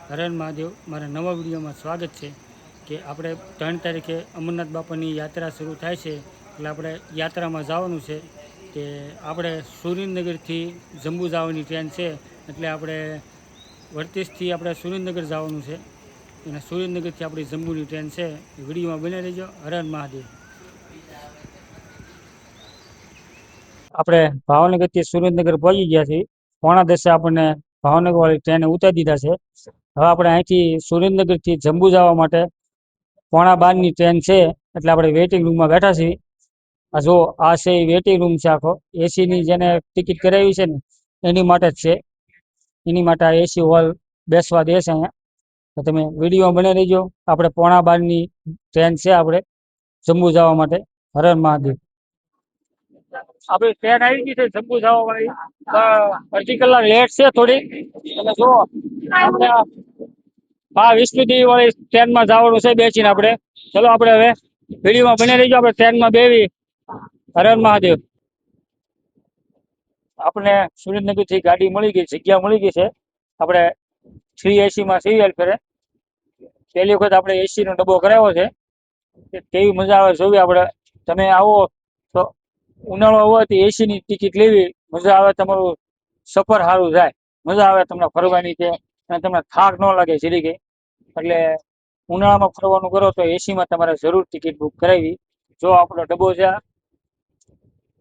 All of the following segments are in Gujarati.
હર હર મહાદેવ. મારા નવા વિડીયોમાં સ્વાગત છે. કે આપણે 3 તારીખે અમરનાથ બાપાની યાત્રા શરૂ થાય છે, એટલે આપણે યાત્રામાં જવાનું છે. કે આપણે સુરેન્દ્રનગરથી જંબુ જવાની ટ્રેન છે, એટલે આપણે વર્તેજથી આપણે સુરેન્દ્રનગર જવાનું છે, અને સુરેન્દ્રનગરથી આપણી જંબુની ટ્રેન છે. વિડીયોમાં બને રહેજો. હર હર મહાદેવ. આપણે ભાવનગરથી સુરેન્દ્રનગર પહોંચી ગયા છીએ. 9:30 આપણને ભાવનગર વાળી ટ્રેને ઉતારી દીધા છે. હવે આપણે અહીંથી સુરેન્દ્રનગરથી જંબુ જવા માટે 11:15ની ટ્રેન છે, એટલે આપણે વેઇટિંગ રૂમમાં બેઠા છીએ. આ જો આ છે એ વેઇટિંગ રૂમ છે આખો. એસીની જેને ટિકિટ કરાવી છે ને એની માટે જ છે. એની માટે આ એસી હોલ બેસવા દે છે અહીંયા. તો તમે વિડીયોમાં બને રહીજો. આપણે 11:15ની ટ્રેન છે આપણે જંબુ જવા માટે. હર હર મહાદેવ. આપણી ટ્રેન આવી ગઈ છે જંબુ જવા વાળી. અડધી કલાક લેટ છે થોડી. એટલે જુઓ આપણે 20 વાળી ટ્રેનમાં જવાનું છે બેસીને આપણે. ચલો આપણે હવે વિડીયોમાં બને રહીજો. આપણે ટ્રેનમાં બેવી. હર હર મહાદેવ. આપણે સુરેન્દ્રનગરથી ગાડી મળી ગઈ, જગ્યા મળી ગઈ છે. આપણે 3AC માં સીવીએલ ફેરે પહેલી વખત આપણે એસી નો ડબ્બો કરાવ્યો છે. કેવી મજા આવે જોવી આપણે. તમે આવો તો ઉનાળો હોય તો એસી ની ટિકિટ લેવી. મજા આવે, તમારું સફર સારું જાય. મજા આવે તમને ફરવાની છે, અને તમને થાક ન લાગે જરી ગઈ. એટલે ઉનાળામાં ફરવાનું કરો તો એસીમાં તમારે જરૂર ટિકિટ બુક કરાવી. જો આપણો ડબ્બો છે,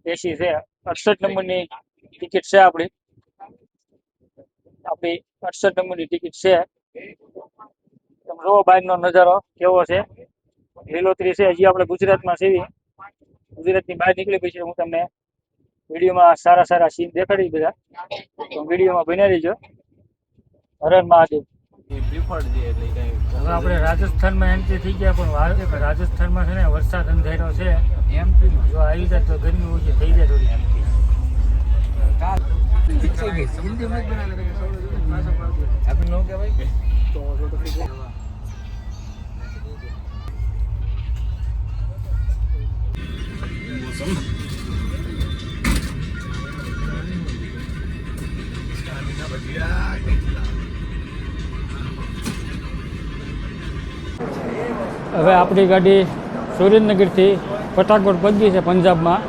એસી છે, 68 નંબરની ટિકિટ છે આપણી 68 નંબરની ટિકિટ છે. તમે જોવો બહારનો નજારો કેવો છે. લીલોતરી છે. હજી આપણે ગુજરાતમાં છીએ. ગુજરાતની બહાર નીકળી પછી હું તમને વિડીયોમાં સારા સારા સીન દેખાડી બધા. તો વિડીયોમાં બન્યા રહીજો. હર હર મહાદેવ. હવે આપણે રાજસ્થાનમાં એન્ટ્રી થઈ ગયા, પણ રાજસ્થાનમાં છે ને વરસાદ અંધારો છે. જો આવી જાય તો ગરમી ઓછી થઈ જાય થોડી. હવે આપણી ગાડી સુરેન્દ્રનગરથી પઠાકોટ પહોંચી છે પંજાબમાં.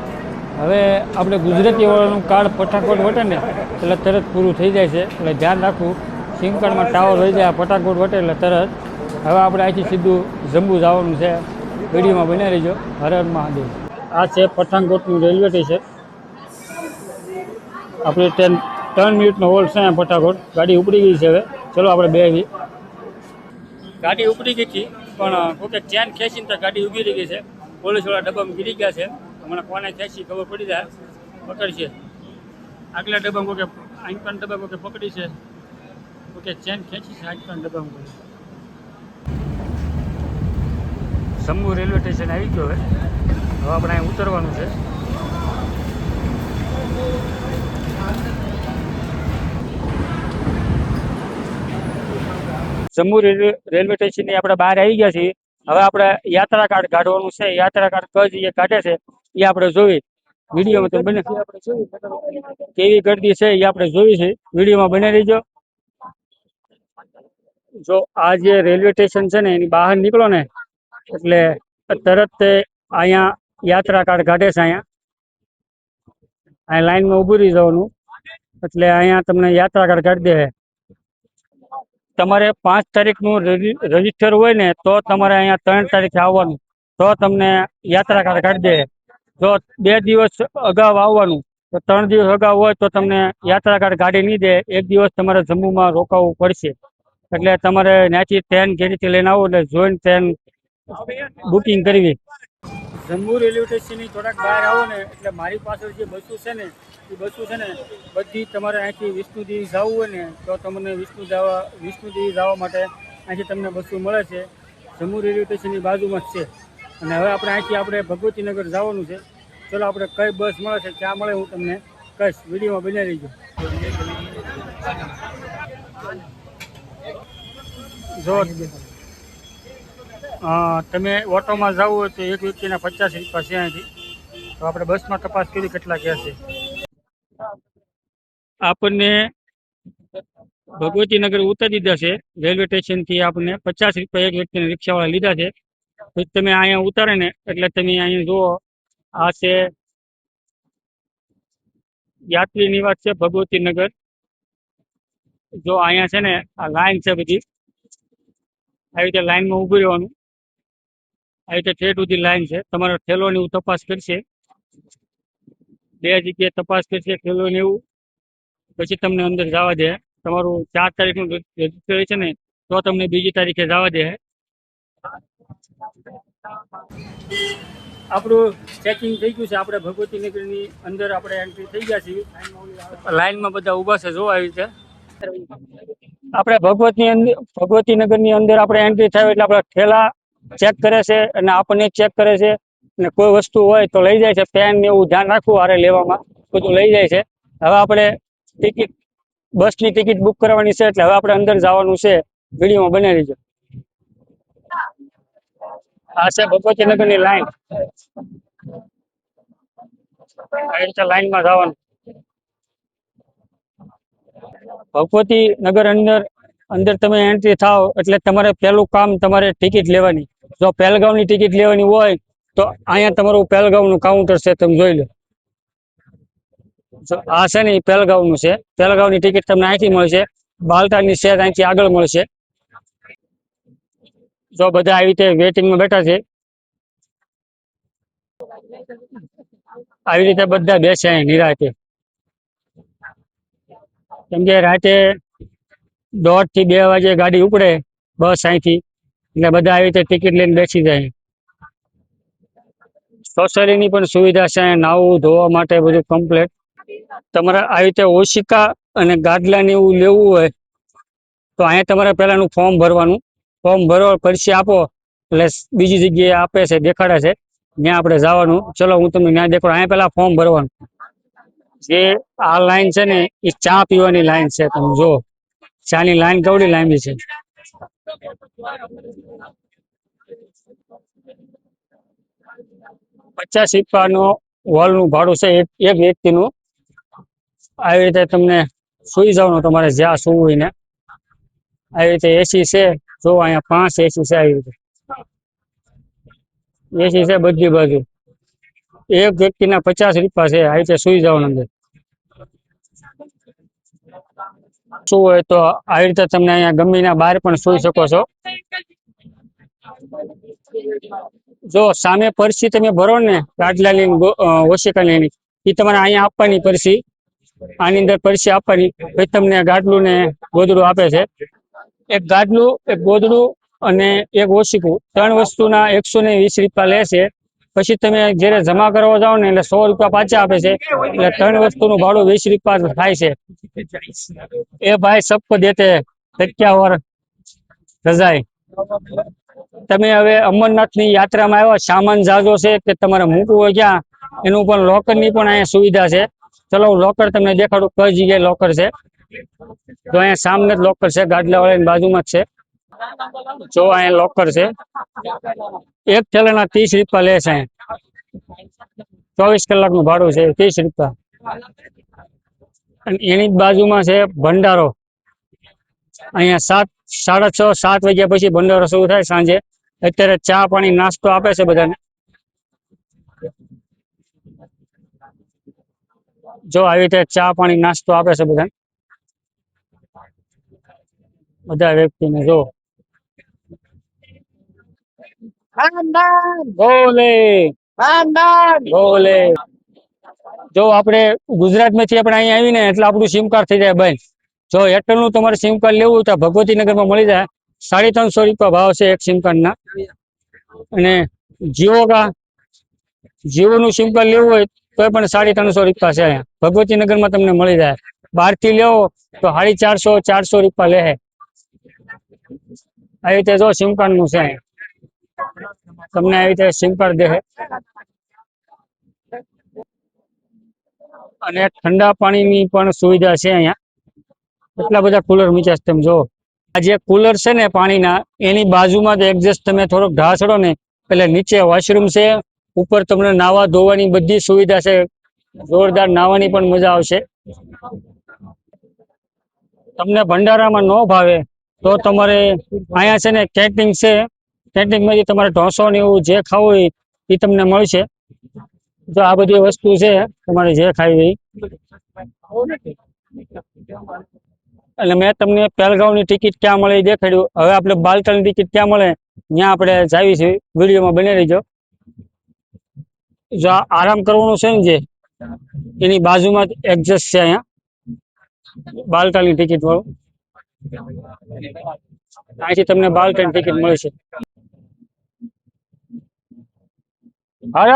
હવે આપણે ગુજરાતી વાળાનું કાર્ડ પઠાકોટ વટે ને એટલે તરત પૂરું થઈ જાય છે, એટલે ધ્યાન રાખવું. સિમ કાર્ડમાં ટાવર હોય જાય, પઠાકોટ વટે એટલે તરત. હવે આપણે અહીંથી સીધું જંબુ જવાનું છે. વિડીયોમાં બન્યા રહીજો. હર હર મહાદેવ. આ છે પઠાણકોટનું રેલવે સ્ટેશન. આપણી ટ્રેન 3 મિનિટનો હોલ્ડ છે પઠાકોટ. ગાડી ઉપડી ગઈ છે હવે. ચલો આપણે બેસી. ગાડી ઉપડી ગઈ હતી, પણ કોકે ચેન ખેંચીને તો ગાડી ઊભી રહી ગઈ છે. પોલીસવાળા ડબ્બામાં ગીરી ગયા છે. હમણાં કોને ખેંચી ખબર પડી જાય, પકડશે. આગલા ડબ્બામાં કોકે આંકવાના ડબ્બા કોકે પકડી છે, કોકે ચેન ખેંચી છે આંકવાના ડબ્બામાં. જંબુ રેલવે સ્ટેશન આવી ગયો હવે. હવે આપણે અહીં ઉતરવાનું છે. જંબુ રેલવે સ્ટેશનની આપણે બહાર આવી ગયા છીએ. હવે આપણે યાત્રા કાર્ડ કાઢવાનું છે. યાત્રા કાર્ડ કઈ જગ્યાએ કાઢે છે એ આપણે જોઈ. વિડીયોમાં તો બને કેવી ગરદી છે એ આપણે જોઈ છે. વિડીયોમાં બને રહીજો. જો આ જે રેલવે સ્ટેશન છે ને એની બહાર નીકળો ને એટલે તરત અહીંયા યાત્રા કાર્ડ કાઢે છે. અહીંયા લાઈનમાં ઊભું રહી જવાનું, એટલે અહીંયા તમને યાત્રા કાર્ડ કાઢી દે. તમારે 5 તારીખનું રજીસ્ટર હોય ને તો તમારે અહીંયા 3 તારીખે આવવાનું, તો તમને યાત્રા કાર્ડ કાઢી દે. જો 2 દિવસ અગાઉ આવવાનું, તો 3 દિવસ અગાઉ હોય તો તમને યાત્રા કાર્ડ કાઢી નહીં દે. 1 દિવસ તમારે જમ્મુમાં રોકાવું પડશે. એટલે તમારે ત્યાંથી ટ્રેન જે રીતે લઈને આવો એટલે જોઈને ટ્રેન બુકિંગ કરવી. જમ્મુ રેલવે સ્ટેશનની થોડાક બહાર આવો ને એટલે મારી પાછળ જે બસો છે ને એ બસો છે ને બધી તમારે અહીંથી વિષ્ણુદેવી જવું હોય ને તો તમને વિષ્ણુદેવી જવા માટે અહીંથી તમને બસો મળે છે. જમ્મુ રેલવે સ્ટેશનની બાજુમાં જ છે. અને હવે આપણે અહીંથી આપણે ભગવતીનગર જવાનું છે. ચલો આપણે કઈ બસ મળે છે, ક્યાં મળે હું તમને કહીશ. વિડીયોમાં બન્યા રહીજો. જો તમે ઓટોમાં જવું હોય તો એક વ્યક્તિના 50 રૂપિયા છે અહીંથી. તો આપણે બસમાં તપાસ કરી કેટલા કહે છે. આપણને ભગવતીનગર ઉતારી દીધા છે રેલવે સ્ટેશન થી. આપણને 50 રૂપિયા એક વ્યક્તિને રિક્ષાવાળા લીધા છે. પછી તમે અહીંયા ઉતારે ને એટલે તમે અહીંયા જુઓ, આ છે યાત્રી નિવાસ છે ભગવતીનગર. જો અહીંયા છે ને આ લાઈન છે બધી, આવી રીતે લાઈનમાં ઉભું રહેવાનું. આવી રીતે ઠેઠ સુધી લાઈન છે. તમારો થેલોની એવું તપાસ કરશે, 2 જગ્યાએ તપાસ કરશે થેલોની એવું, પછી તમને અંદર જવા દે. તમારું 4 તારીખનું રજીસ્ટર છે ને તો તમને બીજી તારીખે જવા દે. આપણું ચેકિંગ થઈ ગયું છે. આપણે ભગવતીનગરની અંદર આપણે એન્ટ્રી થઈ ગયા છીએ. લાઈનમાં બધા ઊભા છે, જો આવી રીતે. આપણે ભગવતીનગરની અંદર આપણે એન્ટ્રી થાય એટલે આપણા ઠેલા ચેક કરે છે અને આપણને ચેક કરે છે. અને કોઈ વસ્તુ હોય તો લઈ જાય છે. પેન ને એવું ધ્યાન રાખવું હારે લેવામાં, બધું લઈ જાય છે. હવે આપણે ટિકિટ, બસની ટિકિટ બુક કરવાની છે એટલે હવે આપણે અંદર જવાનું છે. વિડીયોમાં બનાવી દીધો. આ છે ભગવતીનગરની લાઈન. આ રીતે લાઈનમાં જવાનું. ભગવતીનગર અંદર તમે એન્ટ્રી થાવ એટલે તમારે પહેલું કામ તમારે ટિકિટ લેવાની. જો પહેલગામની ટિકિટ લેવાની હોય તો અહીંયા તમારું પહેલગામનું કાઉન્ટર છે, તમે જોઈ લો. આ છે ને એ પહેલગામનું છે. પહેલગામની ટિકિટ તમને અહીંથી મળશે. બાલટાની છે અહીંથી આગળ મળશે. જો બધા આવી રીતે વેટિંગમાં બેઠા છે. આવી રીતે બધા બેસે અહીં નિરાંતે. કેમ કે રાતે 1:30 થી 2 વાગે ગાડી ઉપડે બસ અહીંથી, એટલે બધા આવી રીતે ટિકિટ લઈને બેસી જાય. શૌચાલયની પણ સુવિધા છે, નાહવું ધોવા માટે બધું કમ્પ્લેટ. તમારે આવી રીતે ઓશિકા અને ગાદલા ને એવું લેવું હોય તો અહીંયા તમારે પહેલાનું ફોર્મ ભરવાનું. ફોર્મ ભરો, પરસી આપો એટલે બીજી જગ્યાએ આપે છે, દેખાડે છે, ત્યાં આપણે જવાનું. ચલો હું તમને ત્યાં દેખાડું. અહીંયા પેલા ફોર્મ ભરવાનું. જે આ લાઈન છે ને એ ચા પીવાની લાઈન છે. તમે જો ચાની લાઈન કેવડી લાંબી છે. 50 રૂપિયાનો હોલનું ભાડું છે એક વ્યક્તિનું. આવી રીતે તમને સુઈ જવાનું, તમારે જ્યાં સુવું હોય ને. આવી રીતે એસી છે, જો અહીંયા 5 એસી છે. આવી રીતે એસી છે બધી બાજુ. એક વ્યક્તિના 50 રૂપિયા છે. આવી રીતે સુઈ જવાનું અંદર. શું હોય તો આવી રીતે તમને અહીંયા ગમીના બહાર પણ સુઈ શકો છો. જો સામે પરસી તમે ભરો ને ગાદલાની ઓશિકાની, એ તમારે અહીંયા આપવાની પરસી. આની અંદર પરસી આપવાની, પછી તમને ગાદલું ને ગોદડું આપે છે. એક ગાદલું, એક ગોદડું અને એક ઓશિકું, 3 વસ્તુના 120 રૂપિયા લે છે. પછી તમે જયારે જમા કરવા જાઓ ને એટલે 100 રૂપિયા પાછા આપે છે. એટલે 3 વસ્તુનું ભાડું 20 રૂપિયા થાય છે. એ ભાઈ સબકો દેતે સત્યાવર રજાઈ. તમે હવે અમરનાથની યાત્રામાં આવ્યા, સામાન જાજો છે કે તમારે મૂકવું હોય ક્યાં, એનું પણ લોકરની પણ અહીંયા સુવિધા છે. ચલો હું લોકર તમને દેખાડું કઈ જગ્યાએ લોકર છે. તો અહીંયા સામને જ લોકર છે, ગાદલા વાળાની બાજુમાં જ છે. જો અહીંયા લોકર છે. એક થેલાના 30 રૂપિયા લે છે. 24 કલાકનું ભાડું છે 30 રૂપિયા. અને એની જ બાજુમાં છે ભંડારો. અહીંયા 6:30 7 વાગ્યા પછી ભંડારો શરૂ થાય સાંજે. અત્યારે ચા પાણી નાસ્તો આપે છે બધાને. જો આવી રીતે ચા પાણી નાસ્તો આપે છે બધાને, બધા વ્યક્તિને. જો ભોલે ભોલે. જો આપણે ગુજરાતમાંથી આપણે અહીંયા આવીને એટલે આપણું સિમ કાર્ડ થઈ જાય બંધ. જો એરટેલ નું તમારે સિમ કાર્ડ લેવું હોય તો ભગવતીનગરમાં મળી જાય. 350 રૂપિયા ભાવ છે એક સિમ કાર્ડના. અને જીઓ નું સિમ કાર્ડ લેવું હોય તો પણ 350 રૂપિયા છે. અહીંયા ભગવતીનગરમાં તમને મળી જાય. બહારથી લેવો તો 450 400 રૂપિયા લે. આવી રીતે જો સિમ કાર્ડ નું છે, તમને આવી રીતે સિમ કાર્ડ દે. અને ઠંડા પાણીની પણ સુવિધા છે અહીંયા. એટલા બધા કુલર મૂક્યા છે, તમે જો. આ જે કુલર છે ને પાણીના, એની બાજુમાં જ એડજસ્ટ તમે થોડોક ઢાળ ચડો ને એટલે નીચે વોશરૂમ છે. ઉપર તમને નાવા ધોવાની બધી સુવિધા છે. જોરદાર નાવાની પણ મજા આવશે. તમને ભંડારામાં ન ભાવે તો તમારે અહીંયા છે ને કેન્ટીન છે, કેન્ટીનમાંથી તમારે ઢોસો ને એવું જે ખાવું હોય એ તમને મળશે. તો આ બધી વસ્તુ છે તમારે જે ખાવી હોય. એટલે મેં તમને પહેલગાંવની ટિકિટ ક્યાં મળે એ દેખાડ્યું. હવે આપણે બાલતાલની ટિકિટ ક્યાં મળે ત્યાં આપણે જાવી છે. વિડીયોમાં બની રહીજો. જો આરામ કરવાનું છે ને જે એની બાજુમાં એડજસ્ટ છે અહીંયા બાલતાલની ટિકિટ વાળું. અહીંથી તમને બાલતાલની ટિકિટ મળશે. હર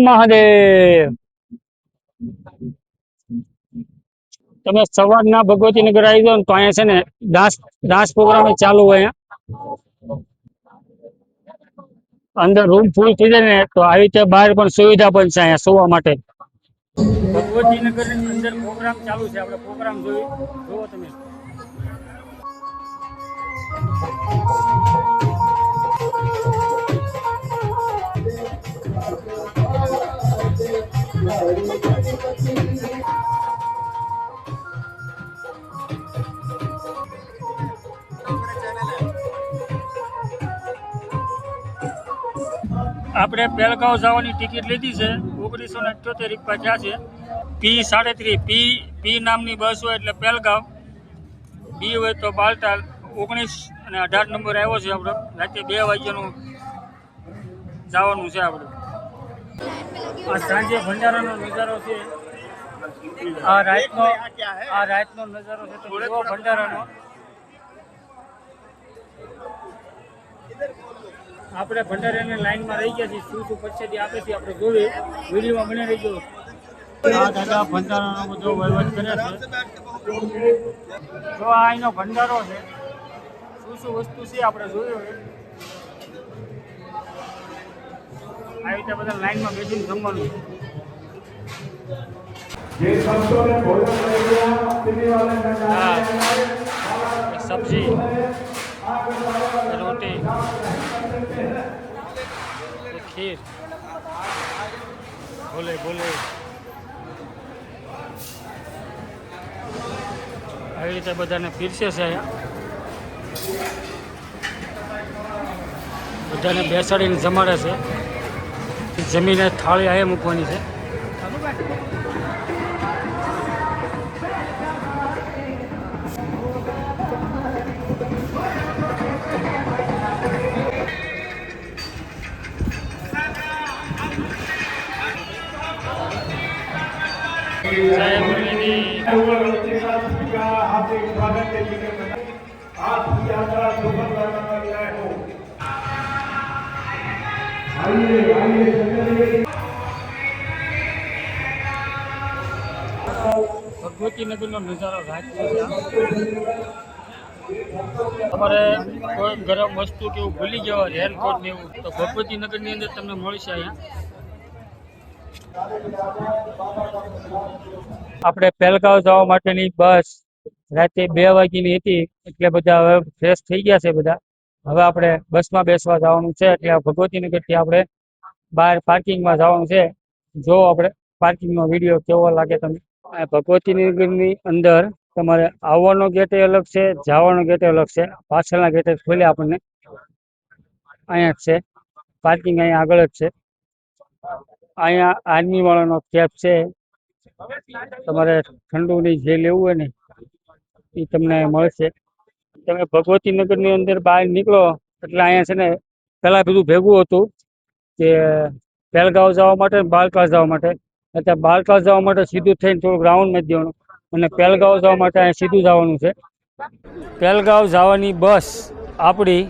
મહાદેવ. તમે સવારના ભગવતીનગર આવી જાઓ ને તો અહીંયા છે ને ડાન્સ પ્રોગ્રામ ચાલુ હોય. અહીંયા અંદર રૂમ ફૂલ થઈ જાય ને તો આવી રીતે બહાર પણ સુવિધા પણ છે અહીંયા સુવા માટે. ભગવતીનગર ની અંદર પ્રોગ્રામ ચાલુ છે. આપણે પ્રોગ્રામ જોવો તમે. આપણે પહેલગાંવ જવાની ટિકિટ લીધી છે. 1978 રૂપિયા થયા છે. P37 પી નામની બસ હોય એટલે પહેલગાંવ, બી હોય તો બાલતાલ. 19 અને 18 નંબર આવ્યો છે. આપણે રાતે 2 વાગ્યાનું જવાનું છે. આપણે આ સાંજે ભંડારાનો નજારો છે. આ રાતનો નજારો છે. તો જુઓ ભંડારાનો. આપણે ભંડારાની લાઈનમાં રહી ગયા છીએ. શું પ્રસાદી આપે છે આપણે જોઈએ. વિડીયોમાં બને રહીજો. આ દાદા ભંડારાનો બધો વહીવટ કરે છે. જો આ અહીંનો ભંડારો છે. શું વસ્તુ છે આપણે જોયું. આવી રીતે બધા લાઈનમાં બેસીને જમવાનું. સબ્જી, રોટી, ખીર, બોલે આવી રીતે બધાને પીરસે છે. બધાને બેસાડીને જમાડે છે. જમીને થાળી અહીંયા મૂકવાની છે. ભગવતીનગરનો નજારો રાતનો છે. તમારે કોઈ ગરમ વસ્તુ કે એવું ભૂલી જવા રેનકોટ ને એવું તો ભગવતીનગરની અંદર તમને મળશે. અહીંયા આપણે પહેલગાંવ જવા માટેની બસ રાતે 2 વાગ્યાની હતી. એટલે બધા હવે ફ્રેશ થઈ ગયા છે બધા. હવે આપણે બસમાં બેસવા જવાનું છે. એટલે ભગવતીનગરથી આપણે બહાર પાર્કિંગમાં જવાનું છે. જો આપણે પાર્કિંગનો વિડીયો કેવો લાગે તમને. ભગવતીનગરની અંદર તમારે આવવાનો ગેટ અલગ છે, જવાનો ગેટ અલગ છે. પાછળના ગેટ ખોલ્યા આપણને અહીંયા જ છે પાર્કિંગ. અહીંયા આગળ જ છે. અહીંયા આર્મી વાળાનો કેમ્પ છે. તમારે ઠંડુ ની જે લેવું હોય ને એ તમને મળશે. તમે ભગવતીનગરની અંદર બહાર નીકળો એટલે અહીંયા છે ને પેલા બધું ભેગું હતું કે પહેલગાંવ જવા માટે, બાલતાલ જવા માટે. અત્યારે બાલતાલ જવા માટે સીધું થઈને થોડુંક રાઉન્ડ નથી દેવાનું અને પહેલગાંવ જવા માટે અહીંયા સીધું જવાનું છે. પહેલગાંવ જવાની બસ આપણી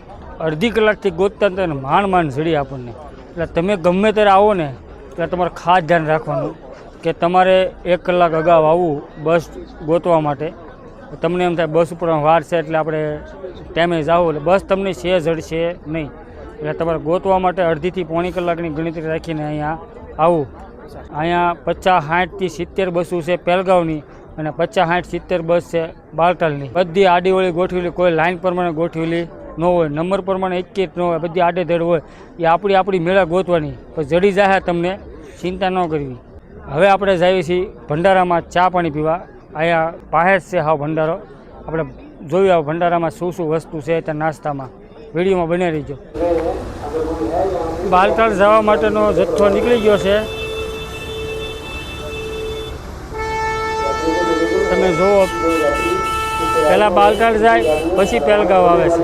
અડધી કલાકથી ગોતતા ને માંડ જડી આપણને. એટલે તમે ગમે ત્યારે આવો ને એટલે તમારે ખાસ ધ્યાન રાખવાનું કે તમારે 1 કલાક અગાઉ આવવું બસ ગોતવા માટે. તમને એમ થાય બસ ઉપર વાર છે એટલે આપણે ટાઈમે જાઓ એટલે બસ તમને જડશે નહીં. એટલે તમારે ગોતવા માટે અડધીથી પોણી કલાકની ગણતરી રાખીને અહીંયા આવું. અહીંયા 50, 60 થી 70 બસો છે પહેલગાંવની અને 50, 60, 70 બસ છે બાલતાલની. બધી આડીવળી ગોઠવેલી, કોઈ લાઈન પ્રમાણે ગોઠવેલી ન હોય, નંબર પ્રમાણે એક ન હોય, બધી આડેધડ હોય. એ આપણી મેળા ગોતવાની. પછી જડી જાય તમને ચિંતા ન કરવી. હવે આપણે જઈએ છીએ ભંડારામાં ચા પાણી પીવા. અહીંયા પાસે છે હાવ ભંડારો. આપણે જોયું આ ભંડારામાં શું શું વસ્તુ છે ત્યાં નાસ્તામાં. વિડીયોમાં બને રહીજો. બાલતાલ જવા માટેનો જથ્થો નીકળી ગયો છે. તમે જુઓ, પહેલાં બાલતાલ જાય પછી પહેલગાંવ આવે છે.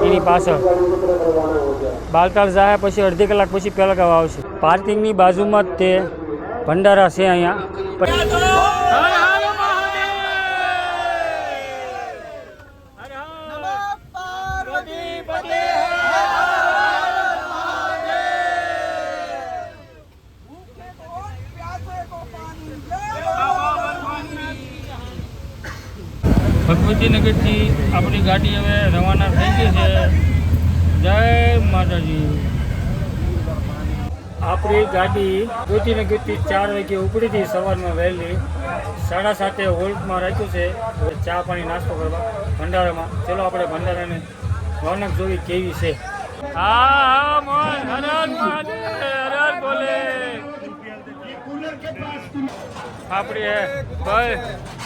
એની પાછળ બાલતાલ જાય પછી અડધી કલાક પછી પહેલગાંવ આવશે. પાર્કિંગની બાજુમાં જ તે ભંડારા છે અહીંયા. ભગવતીનગરથી આપણી ગાડી હવે રવાના થઈ ગઈ છે. જય માતાજી. આપણી ગાડી ભગવતીનગરથી 4 વાગે ઉપડી હતી સવારમાં વહેલી. 7:30 હોલ્ટમાં રાખ્યું છે ચા પાણી નાસ્તો કરવા ભંડારામાં. ચલો આપણે ભંડારાને રોનક જોવી કેવી છે. હા મોહન, હર હર મહાદેવ, હર હર બોલે. આપણી ભાઈ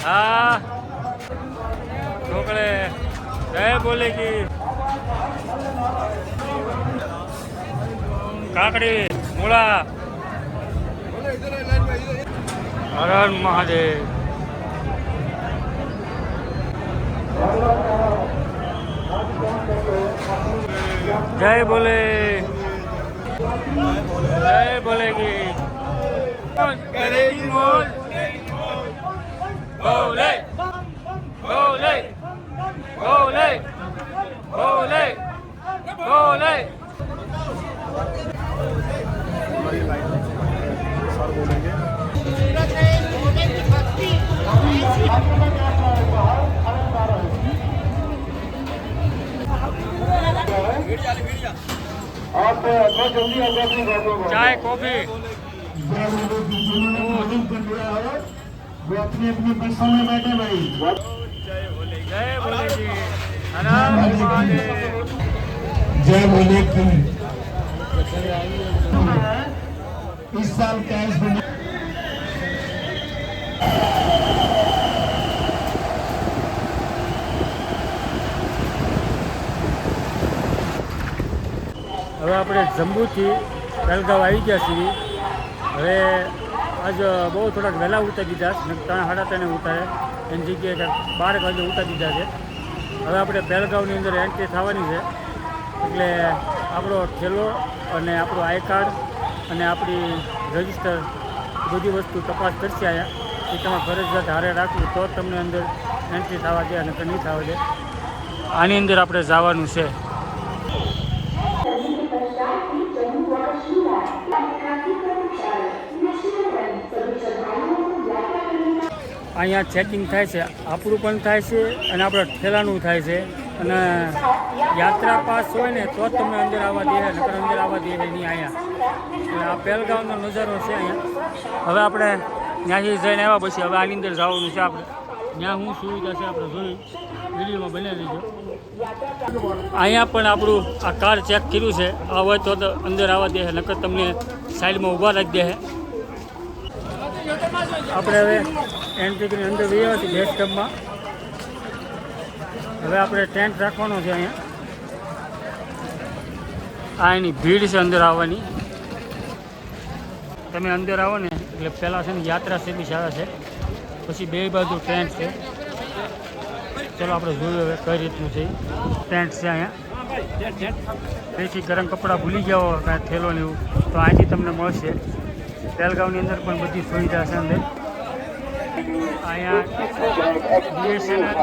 હા ઢોકળે જય બોલેગી. કાકડી મૂળા હર હર મહાદેવ. જય બોલે જય બોલેગી. બોલે બોલે બોલે બોલે બોલે. चाय कॉफी वो अपनी अपनी बसों में बैठे भाई. जय बोले जी, हर हर महादेव. जय बोले की इस साल कैश बने. હવે આપણે જંબુથી પહેલગાંવ આવી ગયા છીએ. હવે આજ બહુ થોડાક વહેલા ઉતારી દીધા, 3-3:30 ઉતારે. એની જગ્યાએ 12 વાગે ઉતારી દીધા છે. હવે આપણે પહેલગાંવની અંદર એન્ટ્રી થવાની છે. એટલે આપણો થેલો અને આપણું આઈ કાર્ડ અને આપણી રજિસ્ટર બધી વસ્તુ તપાસ કરશે અહીંયા. એ તમારે ફરજિયાત હારે રાખવું તો તમને અંદર એન્ટ્રી થવા દે અને નહીં થવા દે. આની અંદર આપણે જવાનું છે. અહીંયા ચેકિંગ થાય છે, આપણું પણ થાય છે અને આપણા ઠેલાનું થાય છે. અને યાત્રા પાસ હોય ને તો જ તમને અંદર આવવા દે, નકર અંદર આવવા દે નહીં અહીંયા. એટલે આ પહેલગાંવનો નજારો છે અહીંયા. હવે આપણે ત્યાંથી જઈને આવ્યા પછી હવે આની અંદર જવાનું છે. આપણે ત્યાં શું સુવિધા છે આપણે જોઈ વિડીયોમાં બનાવી દીધો. અહીંયા પણ આપણું આ કાર ચેક કર્યું છે. આ હોય તો અંદર આવવા દે, નકર તમને સાઈડમાં ઊભા રાખી દે. આપણે હવે એન્ટ્રી કરીને અંદર જઈએ છીએ ગેસ ક્લબમાં. હવે આપણે ટેન્ટ રાખવાનો છે અહીંયા. આ એની ભીડ છે અંદર આવવાની. તમે અંદર આવો ને એટલે પહેલાં છે ને યાત્રા સેબી શાળા છે, પછી બે બાજુ ટેન્ટ છે. ચલો આપણે જોયું હવે કઈ રીતનું છે. ટેન્ટ છે અહીંયા. તેથી ગરમ કપડાં ભૂલી જાઓ કાંઈ થેલો ને એવું તો અહીંથી તમને મળશે. પહેલગાંવની અંદર પણ બધી સુવિધા છે અંદર. અહીંયા બીએસએનએલ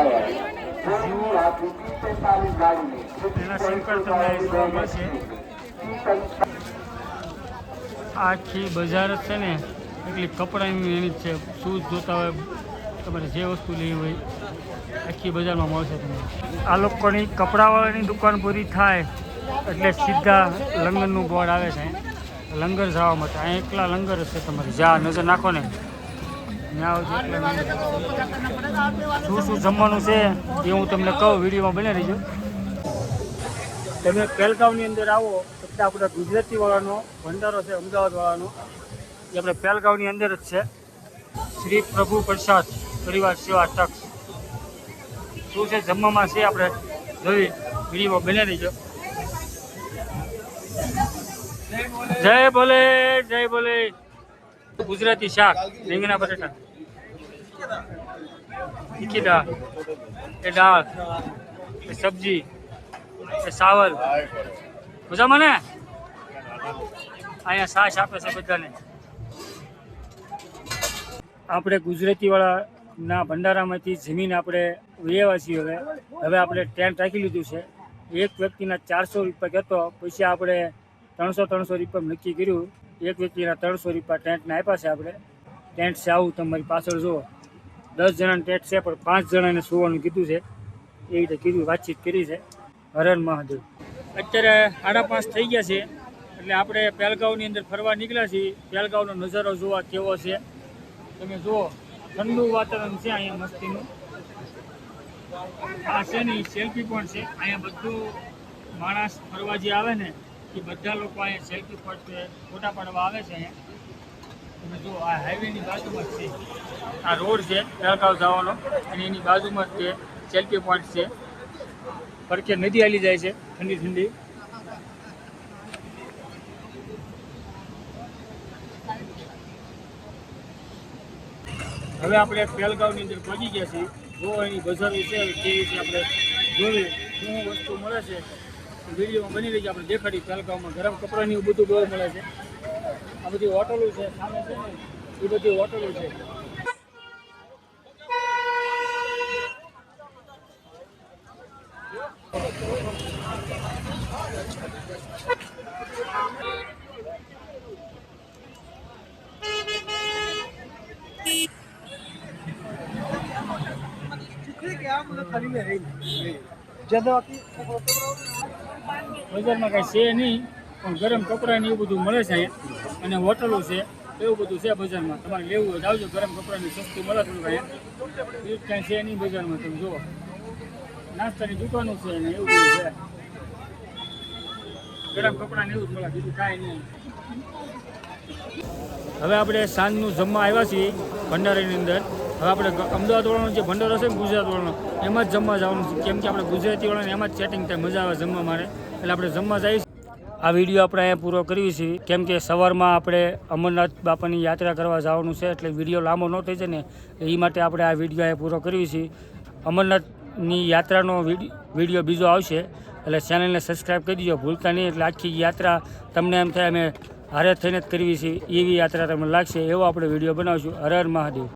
એના સિમ કાર્ડ તમને જોવા મળશે. આખી બજાર જ છે ને એટલી કપડાની એની જ છે. શૂઝ જોતા હોય તમારે જે વસ્તુ લેવી હોય આખી બજારમાં મળશે તમને. આ લોકોની કપડાવાળાની દુકાન પૂરી થાય એટલે સીધા લંગરનું બોર્ડ આવે છે. લંગર જવા માટે અહીં એકલા લંગર જ છે. તમારે જ્યાં નજર નાખો ને ત્યાં શું શું જમવાનું છે એ હું તમને કહું, વિડીયોમાં બને રહીજો. તમે પહેલગાંવની અંદર આવો એટલે આપણે ગુજરાતીવાળાનો ભંડારો છે, અમદાવાદવાળાનો. એ આપણે પહેલગાંવની અંદર જ છે. શ્રી પ્રભુ પ્રસાદ પરિવાર સેવા ટ્રસ્ટ. શું છે જમવામાં છે આપણે જોઈ વિડીયો બની રહીજો. જય બોલે જય બોલે. ગુજરાતી શાક રીંગણા બટેટા તીખી દાળ એ દાળ એ સબ્જી એ સાવર મજામાં ને. અહીંયા છાશ આપે છે બધાને. આપણે ગુજરાતીવાળા ના ભંડારામાંથી જમીન આપણે વ્યવા છીએ. હવે આપણે ટેન્ટ રાખી લીધું છે. એક વ્યક્તિના 400 રૂપિયા કહેતો, પછી આપણે 300 રૂપિયા નક્કી કર્યું. એક વ્યક્તિના 300 રૂપિયા ટેન્ટને આપ્યા છે. આપણે ટેન્ટ છે આવું તમારી પાછળ જુઓ. 10 જણાનું ટેન્ટ છે પણ 5 જણાને સુવાનું કીધું છે. એ રીતે કીધું, વાતચીત કરી છે. હર હર મહાદેવ. અત્યારે 5:30 થઈ ગયા છે એટલે આપણે પહેલગાંવની અંદર ફરવા નીકળ્યા છીએ. પહેલગાંવનો નજારો જોવા કેવો છે તમે જુઓ. ઠંડુ વાતાવરણ છે અહીંયા મસ્તીનું. આ છે ને સેલ્ફી પોઈન્ટ છે. અહીંયા બધું માણસ ફરવા જે આવે ને એ બધા લોકો અહીંયા સેલ્ફી પોઈન્ટ ફોટા પાડવા આવે છે. અહીંયા તમે જુઓ આ હાઈવેની બાજુમાં જ છે. આ રોડ છે પહેલગાંવ જવાનો અને એની બાજુમાં જ તે સેલ્ફી પોઈન્ટ છે. પડકે નદી હાલી જાય છે ઠંડી ઠંડી. હવે આપણે પહેલગાંવની અંદર પહોંચી ગયા છીએ. જો એની બજારો છે કેવી છે આપણે જોઈએ શું વસ્તુ મળે છે. વિડીયોમાં બની રહી છે. આપણે દેખાડી પહેલગાંવમાં ગરમ કપડાની એવું બધું બહુ મળે છે. આ બધી હોટલો છે સામે છે ને એ બધી હોટલો છે. બજારમાં કાંઈ છે નહીં પણ ગરમ કપડાને એવું બધું મળે છે અહીંયા અને હોટલો છે એવું બધું છે બજારમાં. તમારે લેવું હોય તો આવજો. ગરમ કપડાની સસ્તું મળે થોડું અહીંયા. એ કાંઈ છે નહીં બજારમાં. તમે જુઓ નાસ્તાની દુકાનો છે ને એવું બધું છે. ગરમ કપડાને એવું જ મળે, બીજું કાંઈ નહીં. હવે આપણે સાંજનું જમવા આવ્યા છીએ ભંડારાની અંદર. હવે આપણે અમદાવાદવાળાનો જે ભંડારો છે ને ગુજરાતવાળાનો એમાં જ જમવા જવાનું છે. કેમ કે આપણે ગુજરાતીવાળાને એમાં જ સેટિંગ થાય, મજા આવે જમવા માટે. એટલે આપણે જમવા જઈએ. આ વિડીયો આપણે અહીંયા પૂરો કરીએ છીએ કેમ કે સવારમાં આપણે અમરનાથ બાપાની યાત્રા કરવા જવાનું છે. એટલે વિડીયો લાંબો ન થઈ જાય ને એ માટે આપણે આ વિડીયો અહીંયા પૂરો કરીએ છીએ. અમરનાથની યાત્રાનો વિડીયો બીજો આવશે એટલે ચેનલને સબસ્ક્રાઈબ કરી દીજો ભૂલતા નહીં. એટલે આખી યાત્રા તમને એમ થાય અમે હારે થઈને જ કરવી છે એવી યાત્રા તમને લાગશે એવો આપણે વિડીયો બનાવીશું. હર હર મહાદેવ.